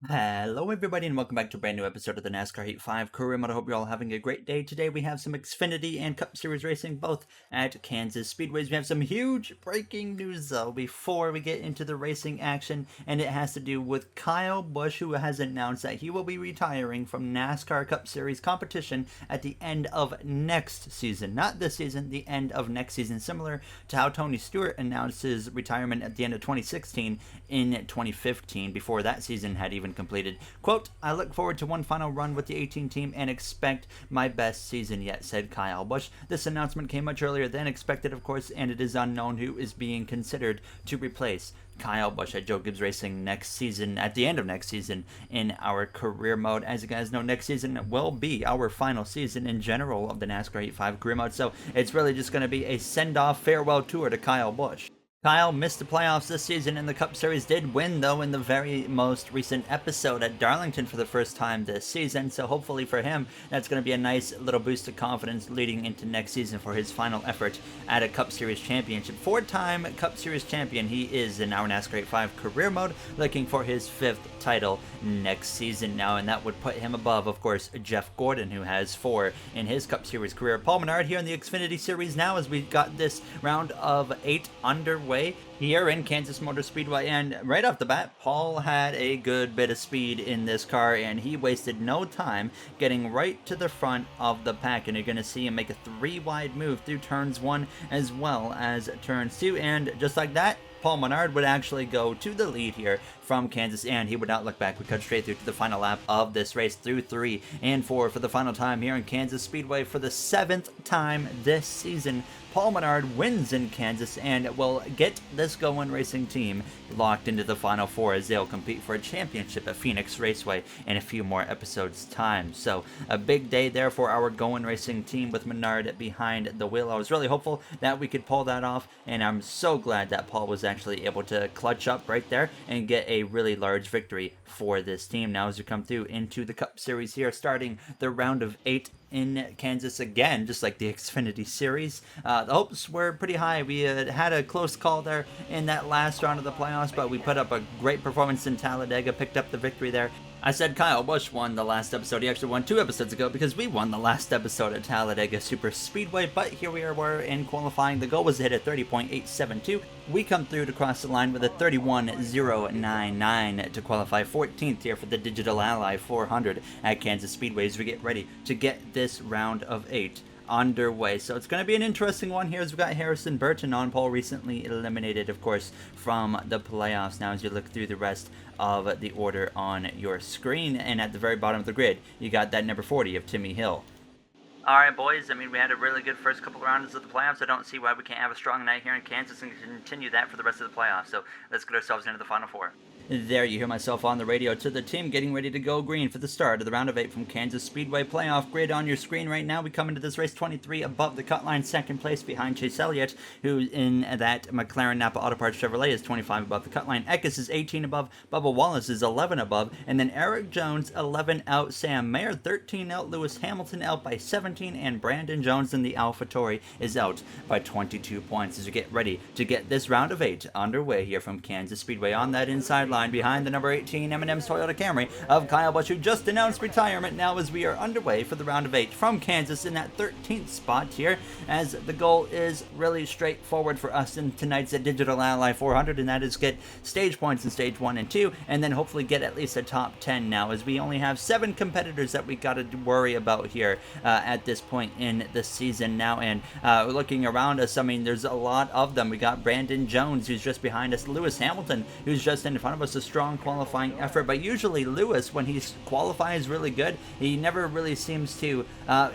Hello everybody and welcome back to a brand new episode of the NASCAR Heat 5 Career Mode. I hope you're all having a great day. Today we have some Xfinity and Cup Series racing both at Kansas Speedways. We have some huge breaking news though before we get into the racing action, and it has to do with Kyle Busch, who has announced that he will be retiring from NASCAR Cup Series competition at the end of next season. Not this season, the end of next season, similar to how Tony Stewart announced his retirement at the end of 2016 in 2015 before that season had even completed. Quote, "I look forward to one final run with the 18 team and expect my best season yet," said Kyle Busch. This announcement came much earlier than expected, of course, and it is unknown who is being considered to replace Kyle Busch at Joe Gibbs Racing next season, at the end of next season in our career mode. As you guys know, next season will be our final season in general of the NASCAR Heat 5 career mode, so it's really just going to be a send-off farewell tour to Kyle Busch. Kyle missed the playoffs this season in the Cup Series, did win though in the very most recent episode at Darlington for the first time this season, so hopefully for him that's going to be a nice little boost of confidence leading into next season for his final effort at a Cup Series championship. Four-time Cup Series champion he is in our NASCAR 5 career mode, looking for his fifth title next season now, and that would put him above, of course, Jeff Gordon, who has 4 in his Cup Series career. Paul Menard here in the Xfinity Series now as we got this round of 8 underway here in Kansas Motor Speedway, and right off the bat Paul had a good bit of speed in this car and he wasted no time getting right to the front of the pack, and you're going to see him make a 3-wide move through turns 1 as well as turns 2, and just like that Paul Menard would actually go to the lead here from Kansas, and he would not look back. We cut straight through to the final lap of this race through 3 and 4 for the final time here in Kansas Speedway for the 7th time this season. Paul Menard wins in Kansas and will get this Going Racing team locked into the Final Four as they'll compete for a championship at Phoenix Raceway in a few more episodes' time. So a big day there for our Going Racing team with Menard behind the wheel. I was really hopeful that we could pull that off, and I'm so glad that Paul was actually able to clutch up right there and get a really large victory for this team. Now as we come through into the Cup Series here, starting the round of 8 in Kansas again, just like the Xfinity Series. The hopes were pretty high. We had a close call there in that last round of the playoffs, but we put up a great performance in Talladega, picked up the victory there. I said Kyle Busch won the last episode. He actually won 2 episodes ago because we won the last episode at Talladega Super Speedway, but here we were in qualifying. The goal was hit at 30.872. We come through to cross the line with a 31.099 to qualify 14th here for the Digital Ally 400 at Kansas Speedway as we get ready to get this round of 8 underway. So it's going to be an interesting one here as we've got Harrison Burton on pole, recently eliminated, of course, from the playoffs. Now as you look through the rest of the order on your screen, and at the very bottom of the grid, you got that number 40 of Timmy Hill. Alright boys, I mean, we had a really good first couple rounds of the playoffs. I don't see why we can't have a strong night here in Kansas and continue that for the rest of the playoffs. So let's get ourselves into the Final Four. There you hear myself on the radio to the team getting ready to go green for the start of the round of 8 from Kansas Speedway playoff grid on your screen right now. We come into this race 23 above the cut line, second place behind Chase Elliott, who in that McLaren Napa Auto Parts Chevrolet is 25 above the cut line. Eckes is 18 above, Bubba Wallace is 11 above, and then Eric Jones 11 out, Sam Mayer 13 out, Lewis Hamilton out by 17, and Brandon Jones in the AlphaTauri is out by 22 points as we get ready to get this round of 8 underway here from Kansas Speedway. On that inside line behind the number 18 M&M's Toyota Camry of Kyle Busch, who just announced retirement now as we are underway for the round of 8 from Kansas in that 13th spot here, as the goal is really straightforward for us in tonight's Digital Ally 400, and that is get stage points in stage 1 and 2, and then hopefully get at least a top 10 now, as we only have 7 competitors that we got to worry about here at this point in the season now. And looking around us, I mean, there's a lot of them. We got Brandon Jones, who's just behind us, Lewis Hamilton, who's just in front of us, a strong qualifying effort, but usually Lewis, when he qualifies really good, he never really seems to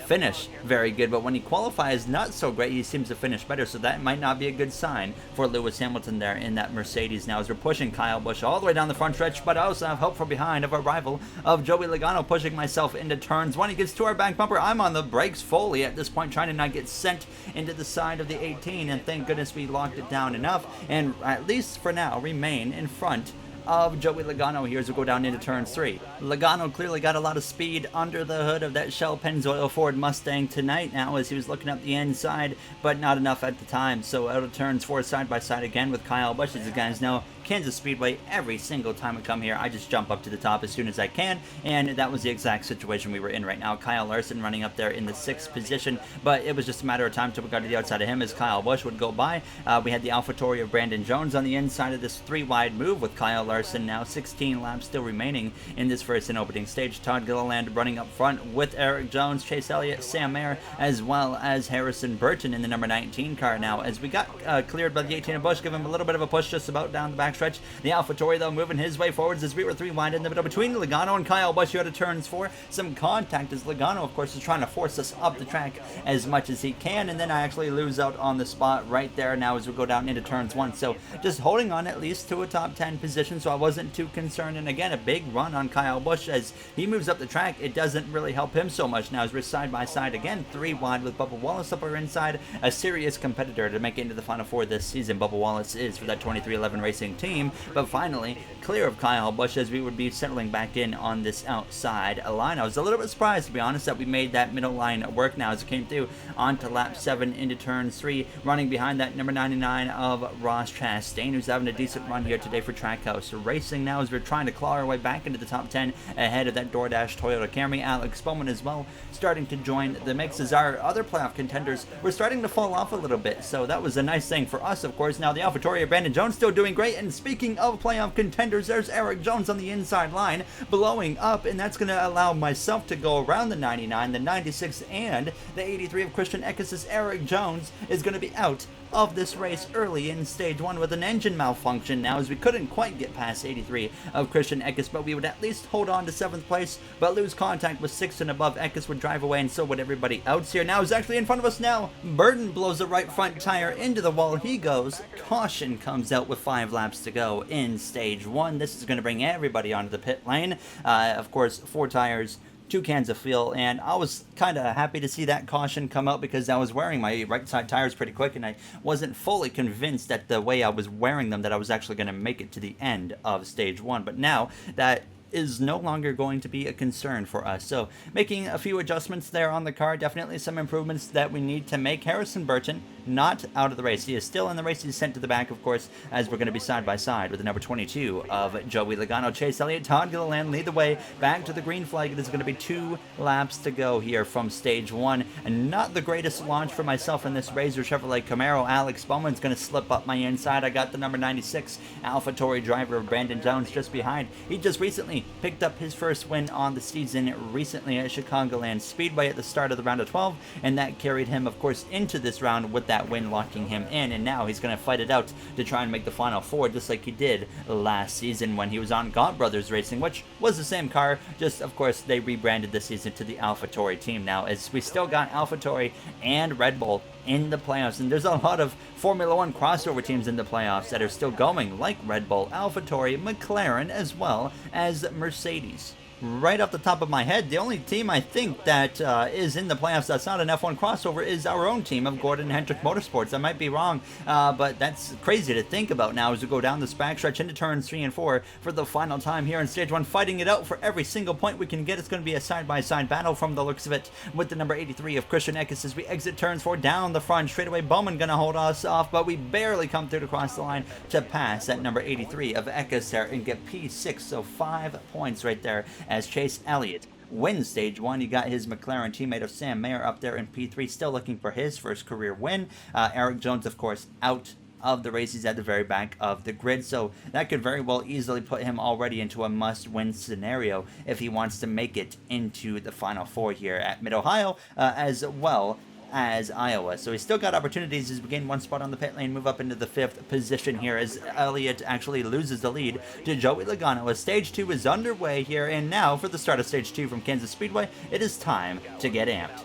finish very good, but when he qualifies not so great, he seems to finish better, so that might not be a good sign for Lewis Hamilton there in that Mercedes now as we're pushing Kyle Busch all the way down the front stretch, but I also have hope from behind of a rival of Joey Logano, pushing myself into turns 1. He gets to our back bumper. I'm on the brakes fully at this point, trying to not get sent into the side of the 18, and thank goodness we locked it down enough, and at least for now remain in front of Joey Logano here as we go down into turn 3. Logano clearly got a lot of speed under the hood of that Shell Pennzoil Ford Mustang tonight now as he was looking up the inside, but not enough at the time. So out of turns 4 side by side again with Kyle Busch. As you guys know, Kansas Speedway, every single time we come here, I just jump up to the top as soon as I can, and that was the exact situation we were in right now. Kyle Larson running up there in the 6th position, but it was just a matter of time until we got to the outside of him as Kyle Busch would go by. We had the AlphaTauri of Brandon Jones on the inside of this 3-wide move with Kyle Larson now 16 laps still remaining in this first and opening stage. Todd Gilliland running up front with Eric Jones, Chase Elliott, Sam Mayer, as well as Harrison Burton in the number 19 car now. As we got cleared by the 18 of Busch, give him a little bit of a push just about down the backstretch. The AlphaTauri, though, moving his way forwards as we were 3 wide in the middle between Logano and Kyle Busch. You had a turns 4. Some contact as Logano, of course, is trying to force us up the track as much as he can, and then I actually lose out on the spot right there now as we go down into turns 1. So just holding on at least to a top 10 position, so I wasn't too concerned. And again, a big run on Kyle Busch as he moves up the track. It doesn't really help him so much now as we're side by side again, 3 wide with Bubba Wallace up our inside, a serious competitor to make it into the Final Four this season. Bubba Wallace is for that 2311 Racing team, but finally clear of Kyle Busch as we would be settling back in on this outside line. I was a little bit surprised, to be honest, that we made that middle line work now as it came through onto lap 7 into turn 3, running behind that number 99 of Ross Chastain, who's having a decent run here today for Trackhouse Racing now as we're trying to claw our way back into the top 10 ahead of that DoorDash Toyota Camry. Alex Bowman as well starting to join the mix as our other playoff contenders were starting to fall off a little bit, so that was a nice thing for us, of course. Now the AlphaTauri of Brandon Jones still doing great, and speaking of playoff contenders, there's Eric Jones on the inside line blowing up, and that's going to allow myself to go around the 99, the 96, and the 83 of Christian Eckes' Eric Jones is going to be out of this race early in stage 1 with an engine malfunction now, as we couldn't quite get past 83 of Christian Eckes, but we would at least hold on to 7th place, but lose contact with 6th and above. Eckes would drive away, and so would everybody else here. Now is actually in front of us now. Burton blows the right front tire into the wall. He goes. Caution comes out with 5 laps to go in stage 1. This is going to bring everybody onto the pit lane. Of course, 4 tires, 2 cans of fuel, and I was kind of happy to see that caution come out because I was wearing my right side tires pretty quick, and I wasn't fully convinced that the way I was wearing them that I was actually going to make it to the end of stage 1. But now that is no longer going to be a concern for us. So making a few adjustments there on the car, definitely some improvements that we need to make. Harrison Burton not out of the race. He is still in the race. He's sent to the back, of course, as we're going to be side by side with the number 22 of Joey Logano. Chase Elliott, Todd Gilliland lead the way back to the green flag. It is going to be 2 laps to go here from stage 1, and not the greatest launch for myself in this Razor Chevrolet Camaro. Alex Bowman's going to slip up my inside. I got the number 96 AlphaTauri driver of Brandon Jones just behind. He just recently picked up his first win on the season recently at Chicagoland Speedway at the start of the round of 12, and that carried him, of course, into this round with that win locking him in, and now he's going to fight it out to try and make the Final Four just like he did last season when he was on God Brothers Racing, which was the same car, just of course they rebranded this season to the AlphaTauri team now, as we still got AlphaTauri and Red Bull in the playoffs, and there's a lot of Formula One crossover teams in the playoffs that are still going, like Red Bull, AlphaTauri, McLaren, as well as Mercedes. Right off the top of my head, the only team I think that is in the playoffs that's not an F1 crossover is our own team of Gordon Hendrick Motorsports. I might be wrong, but that's crazy to think about now as we go down this backstretch into turns 3 and 4 for the final time here in stage 1, fighting it out for every single point we can get. It's going to be a side-by-side battle from the looks of it with the number 83 of Christian Eckes as we exit turns 4 down the front straightaway. Bowman going to hold us off, but we barely come through to cross the line to pass that number 83 of Eckes there and get P6, so 5 points right there as Chase Elliott wins stage 1. He got his McLaren teammate of Sam Mayer up there in P3, still looking for his first career win. Eric Jones, of course, out of the race. He's at the very back of the grid, so that could very well easily put him already into a must-win scenario if he wants to make it into the Final Four here at Mid-Ohio, as well as Iowa. So he's still got opportunities as we gain 1 spot on the pit lane, move up into the 5th position here as Elliott actually loses the lead to Joey Logano as stage 2 is underway here. And now for the start of stage 2 from Kansas Speedway, it is time to get amped.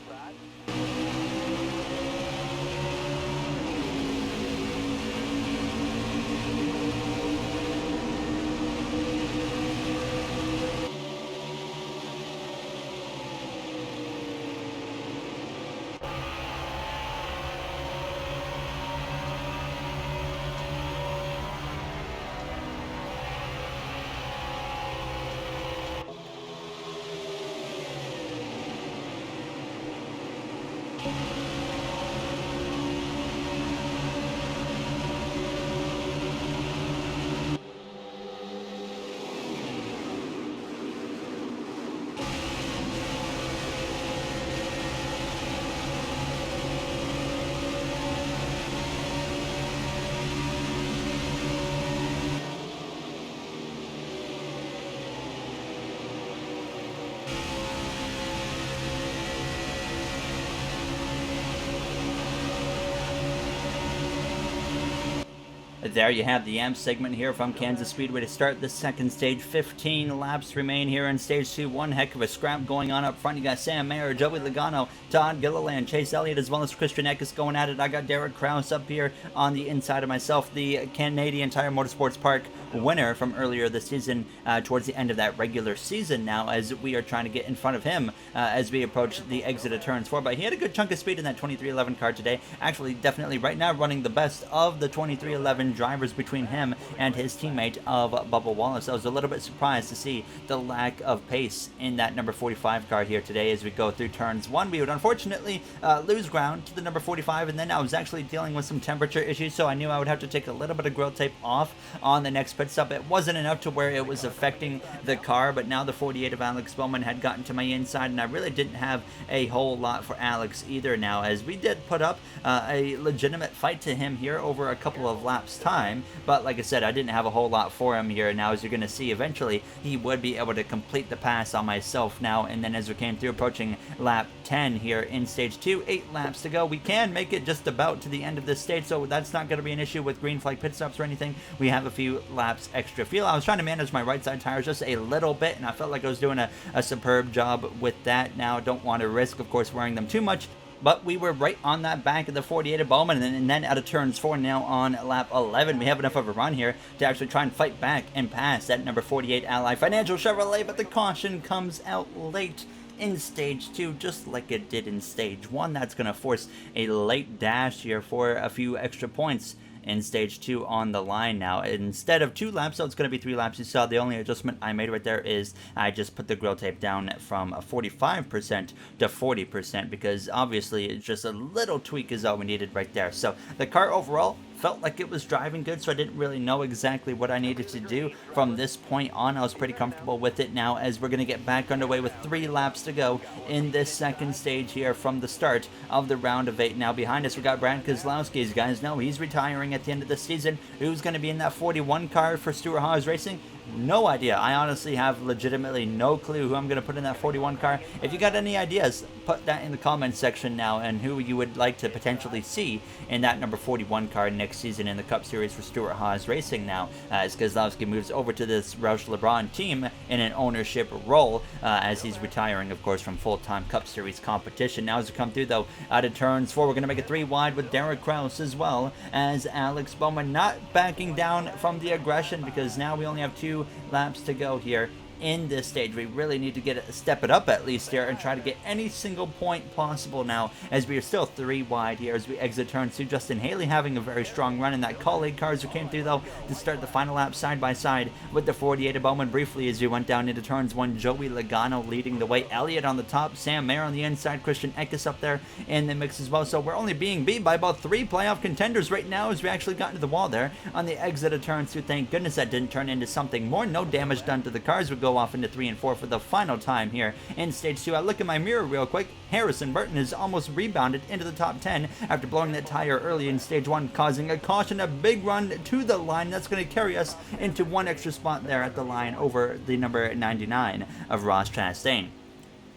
there you have the AMP segment here from Kansas Speedway to start the second stage. 15 laps remain here in stage 2. One heck of a scrap going on up front. You got Sam Mayer, Joey Logano, Todd Gilliland, Chase Elliott, as well as Christian Eckes going at it. I got Derek Kraus up here on the inside of myself, the Canadian Tire Motorsports Park winner from earlier this season, towards the end of that regular season now, as we are trying to get in front of him as we approach the exit of turns 4. But he had a good chunk of speed in that 2311 car today. Actually, definitely right now running the best of the 2311 drivers between him and his teammate of Bubba Wallace. I was a little bit surprised to see the lack of pace in that number 45 car here today as we go through turns 1. We would unfortunately lose ground to the number 45, and then I was actually dealing with some temperature issues, so I knew I would have to take a little bit of grill tape off on the next pit stop. It wasn't enough to where it was affecting the car, but now the 48 of Alex Bowman had gotten to my inside, and I really didn't have a whole lot for Alex either now, as we did put up a legitimate fight to him here over a couple of laps time. But like I said, I didn't have a whole lot for him here. Now, as you're going to see, eventually he would be able to complete the pass on myself now. And then as we came through approaching lap 10 here in stage 2, 8 laps to go, we can make it just about to the end of this stage, so that's not going to be an issue with green flag pit stops or anything. We have a few laps extra fuel. I was trying to manage my right side tires just a little bit, and I felt like I was doing a superb job with that. Now, don't want to risk, of course, wearing them too much, but we were right on that back of the 48 of Bowman, and then out of turns 4 now on lap 11, we have enough of a run here to actually try and fight back and pass that number 48 Ally Financial Chevrolet, but the caution comes out late in stage 2, just like it did in stage 1. That's going to force a late dash here for a few extra points in stage 2 on the line now. Instead of 2 laps, so it's going to be 3 laps. You saw the only adjustment I made right there is I just put the grill tape down from 45% to 40%, because obviously it's just a little tweak is all we needed right there. So the car overall felt like it was driving good, so I didn't really know exactly what I needed to do from this point on. I was pretty comfortable with it now, as we're going to get back underway with 3 laps to go in this second stage here from the start of the round of 8. Now behind us we got Brad Keselowski. As you guys know, he's retiring at the end of the season. Who's going to be in that 41 car for Stewart Haas Racing? No idea. I honestly have legitimately no clue who I'm going to put in that 41 car. If you got any ideas, put that in the comments section now, and who you would like to potentially see in that number 41 car next season in the Cup Series for Stewart Haas Racing now, as Keselowski moves over to this Roush LeBron team in an ownership role, as he's retiring, of course, from full-time Cup Series competition. Now, as we come through, though, out of turns 4, we're going to make it 3 wide with Derek Kraus, as well as Alex Bowman, not backing down from the aggression, because now we only have 2 laps to go here in this stage. We really need to step it up at least here and try to get any single point possible now, as we are still 3 wide here as we exit turn 2. Justin Haley having a very strong run in that colleague cars who came through, though, to start the final lap side by side with the 48 of Bowman. Briefly, as we went down into turns 1, Joey Logano leading the way, Elliott on the top, Sam Mayer on the inside, Christian Eckes up there in the mix as well. So we're only being beat by about 3 playoff contenders right now, as we actually got into the wall there on the exit of turn 2. Thank goodness that didn't turn into something more. No damage done to the cars. We go off into 3 and 4 for the final time here in stage 2. I look in my mirror real quick. Harrison Burton has almost rebounded into the top 10 after blowing that tire early in stage 1, causing a caution, a big run to the line. That's going to carry us into 1 extra spot there at the line over the number 99 of Ross Chastain.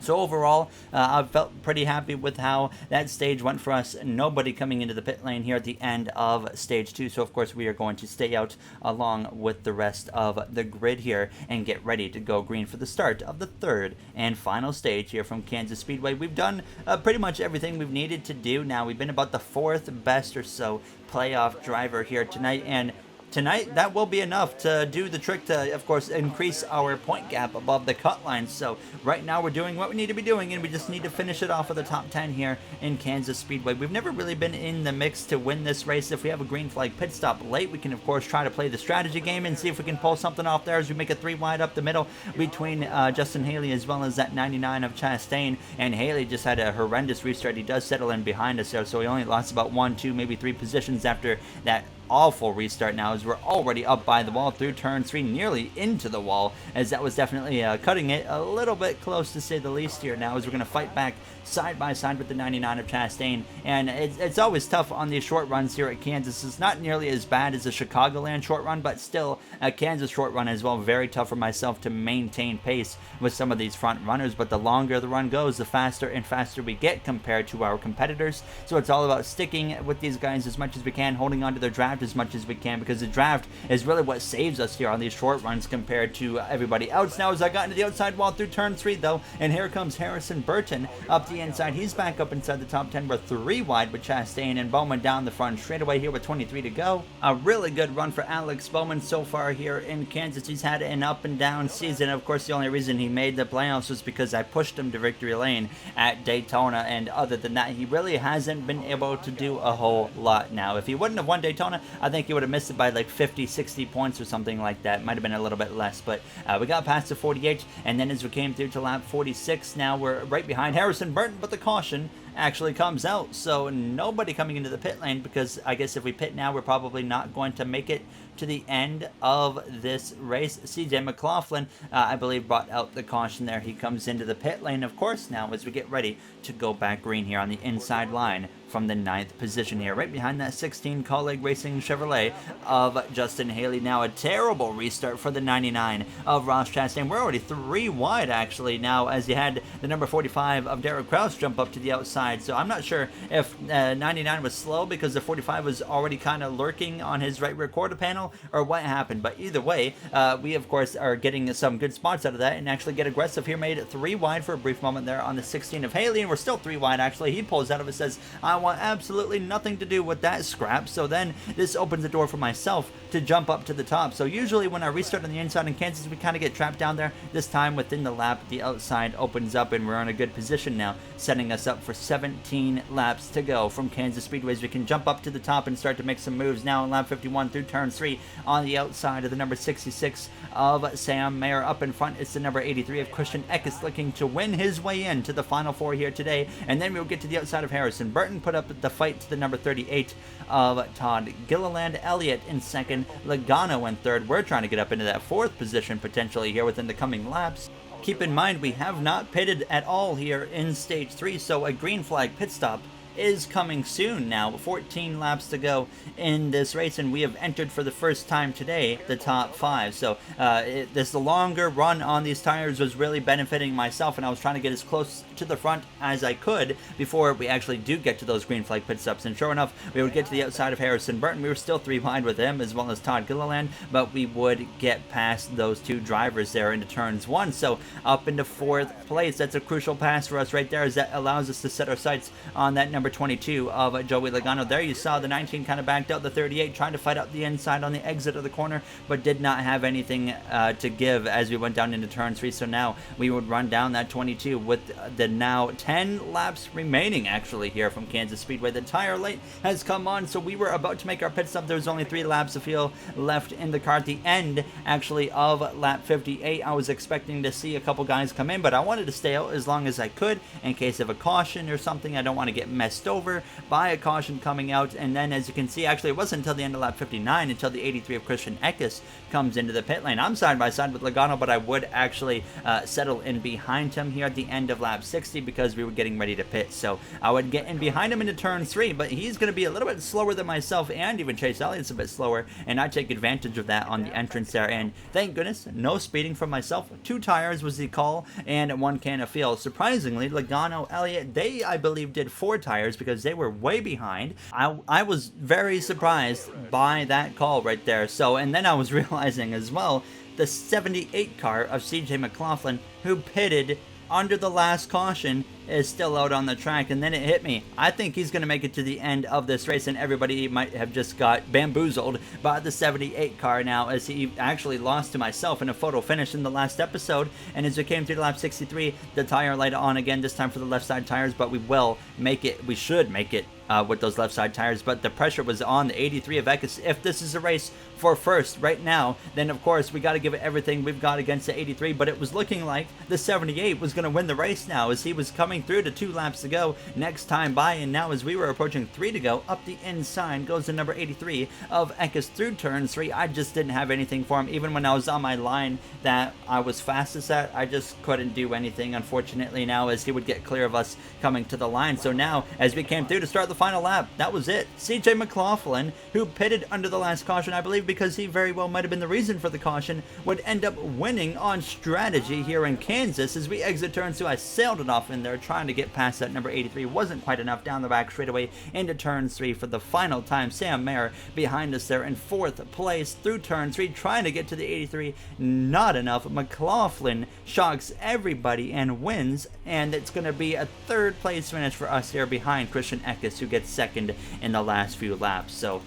So overall, I felt pretty happy with how that stage went for us. Nobody coming into the pit lane here at the end of stage 2. So of course we are going to stay out along with the rest of the grid here and get ready to go green for the start of the 3rd and final stage here from Kansas Speedway. We've done pretty much everything we've needed to do now. We've been about the 4th best or so playoff driver here tonight, and tonight, that will be enough to do the trick to, of course, increase our point gap above the cut line. So right now we're doing what we need to be doing, and we just need to finish it off with the top 10 here in Kansas Speedway. We've never really been in the mix to win this race. If we have a green flag pit stop late, we can, of course, try to play the strategy game and see if we can pull something off there as we make it 3 wide up the middle between Justin Haley as well as that 99 of Chastain. And Haley just had a horrendous restart. He does settle in behind us there, so he only lost about 1, 2, maybe 3 positions after that awful restart now, as we're already up by the wall through turn 3, nearly into the wall, as that was definitely cutting it a little bit close to say the least here now, as we're going to fight back side by side with the 99 of Chastain. And it's always tough on these short runs here at Kansas. It's not nearly as bad as a Chicagoland short run, but still a Kansas short run as well. Very tough for myself to maintain pace with some of these front runners, but the longer the run goes, the faster and faster we get compared to our competitors. So it's all about sticking with these guys as much as we can, holding on to their draft draft as much as we can, because the draft is really what saves us here on these short runs compared to everybody else. Now, as I got into the outside wall through turn 3, though, and here comes Harrison Burton up the inside. He's back up inside the top 10. We're 3 wide with Chastain and Bowman down the front straightaway here with 23 to go. A really good run for Alex Bowman so far here in Kansas. He's had an up and down season. Of course, the only reason he made the playoffs was because I pushed him to victory lane at Daytona, and other than that, he really hasn't been able to do a whole lot. Now, if he wouldn't have won Daytona, I think he would have missed it by like 50, 60 points or something like that. Might have been a little bit less, but we got past the 48, and then as we came through to lap 46, now we're right behind Harrison Burton, but the caution actually comes out, so nobody coming into the pit lane, because I guess if we pit now, we're probably not going to make it to the end of this race. CJ McLaughlin, I believe, brought out the caution there. He comes into the pit lane, of course, now as we get ready to go back green here on the inside line from the 9th position here, right behind that 16 Colleague Racing Chevrolet of Justin Haley. Now a terrible restart for the 99 of Ross Chastain. We're already 3 wide, actually, now, as you had the number 45 of Derek Kraus jump up to the outside. So I'm not sure if 99 was slow because the 45 was already kind of lurking on his right rear quarter panel, or what happened. But either way, we, of course, are getting some good spots out of that and actually get aggressive here. Made it 3 wide for a brief moment there on the 16 of Haley, and we're still 3 wide, actually. He pulls out of it, says, I want absolutely nothing to do with that scrap. So then this opens the door for myself to jump up to the top. So usually when I restart on the inside in Kansas, we kind of get trapped down there. This time within the lap, the outside opens up, and we're in a good position now, setting us up for 17 laps to go from Kansas Speedways. We can jump up to the top and start to make some moves now in lap 51 through turn 3 on the outside of the number 66 of Sam Mayer. Up in front, it's the number 83 of Christian Eckes, looking to win his way into the final 4 here today. And then we'll get to the outside of Harrison Burton, put up the fight to the number 38 of Todd Gilliland. Elliott in second, Logano in third. We're trying to get up into that 4th position potentially here within the coming laps. Keep in mind, we have not pitted at all here in stage 3, so a green flag pit stop is coming soon now. 14 laps to go in this race, and we have entered for the first time today the top 5. So this longer run on these tires was really benefiting myself, and I was trying to get as close to the front as I could before we actually do get to those green flag pit stops. And sure enough, we would get to the outside of Harrison Burton. We were still 3 wide with him, as well as Todd Gilliland, but we would get past those 2 drivers there into turns 1. So up into 4th place. That's a crucial pass for us right there, as that allows us to set our sights on that number 22 of Joey Logano. There you saw the 19 kind of backed out the 38, trying to fight out the inside on the exit of the corner, but did not have anything to give as we went down into turn 3. So now we would run down that 22 with the now 10 laps remaining, actually, here from Kansas Speedway. The tire light has come on, so we were about to make our pit stop. There was only 3 laps of fuel left in the car. At the end, actually, of lap 58, I was expecting to see a couple guys come in, but I wanted to stay out as long as I could in case of a caution or something. I don't want to get messed over by a caution coming out. And then, as you can see, actually, it wasn't until the end of lap 59 until the 83 of Christian Eckes comes into the pit lane. I'm side by side with Logano, but I would actually settle in behind him here at the end of lap 60 because we were getting ready to pit. So I would get in behind him into turn 3, but he's going to be a little bit slower than myself, and even Chase Elliott's a bit slower, and I take advantage of that on the entrance there. And thank goodness, no speeding from myself. 2 tires was the call, and 1 can of fuel. Surprisingly, Logano, Elliott, they, I believe, did 4 tires because they were way behind. I was very surprised by that call right there. So, and then I was realizing as well, the 78 car of CJ McLaughlin, who pitted under the last caution, is still out on the track. And then it hit me. I think he's going to make it to the end of this race, and everybody might have just got bamboozled by the 78 car now, as he actually lost to myself in a photo finish in the last episode. And as we came through to lap 63, the tire light on again, this time for the left side tires, but we will make it. We should make it with those left side tires, but the pressure was on the 83 of Eckes. If this is a race for first right now, then of course we got to give it everything we've got against the 83, but it was looking like the 78 was going to win the race now, as he was coming through to 2 laps to go next time by. And now as we were approaching 3 to go, up the inside goes the number 83 of Eckes through turn 3. I just didn't have anything for him. Even when I was on my line that I was fastest at, I just couldn't do anything, unfortunately, now, as he would get clear of us coming to the line. So now as we came through to start the final lap, that was it. CJ McLaughlin, who pitted under the last caution, I believe because he very well might have been the reason for the caution, would end up winning on strategy here in Kansas. As we exit turn 2, I sailed it off in there, trying to get past that number 83. Wasn't quite enough. Down the back straightaway into turn 3 for the final time. Sam Mayer behind us there in 4th place through turn 3, trying to get to the 83. Not enough. McLaughlin shocks everybody and wins, and it's going to be a 3rd place finish for us here behind Christian Eckes, who gets 2nd in the last few laps. So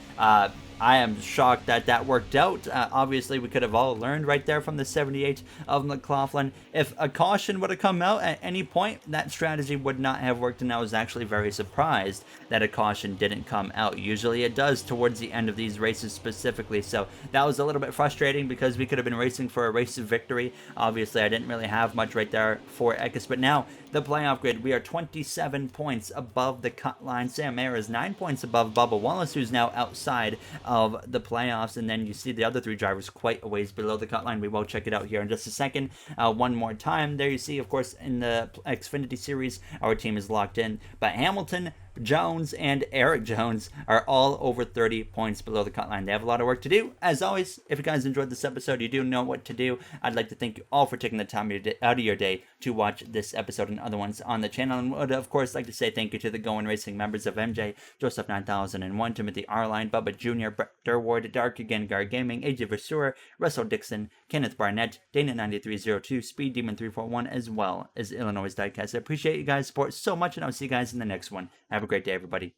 I am shocked that that worked out. Obviously, we could have all learned right there from the 78 of McLaughlin. If a caution would have come out at any point, that strategy would not have worked, and I was actually very surprised that a caution didn't come out. Usually it does towards the end of these races specifically, so that was a little bit frustrating because we could have been racing for a race of victory. Obviously, I didn't really have much right there for Eckes, but now the playoff grid, we are 27 points above the cut line. Sam Mayer is 9 points above Bubba Wallace, who's now outside of the playoffs, and then you see the other 3 drivers quite a ways below the cut line. We will check it out here in just a second. One more time, there you see, of course, in the Xfinity Series, our team is locked in, but Hamilton, Jones, and Eric Jones are all over 30 points below the cut line. They have a lot of work to do. As always, if you guys enjoyed this episode, you do know what to do. I'd like to thank you all for taking the time out of your day to watch this episode and other ones on the channel. And would, of course, like to say thank you to the Going Racing members of MJ, Joseph 9001, Timothy Arline, Bubba Jr., Brett Durward, Dark Again, Gar Gaming, AJ Versura, Russell Dixon, Kenneth Barnett, Dana9302, Speed Demon 341, as well as Illinois Diecast. I appreciate you guys' support so much, and I'll see you guys in the next one. Have a great day, everybody.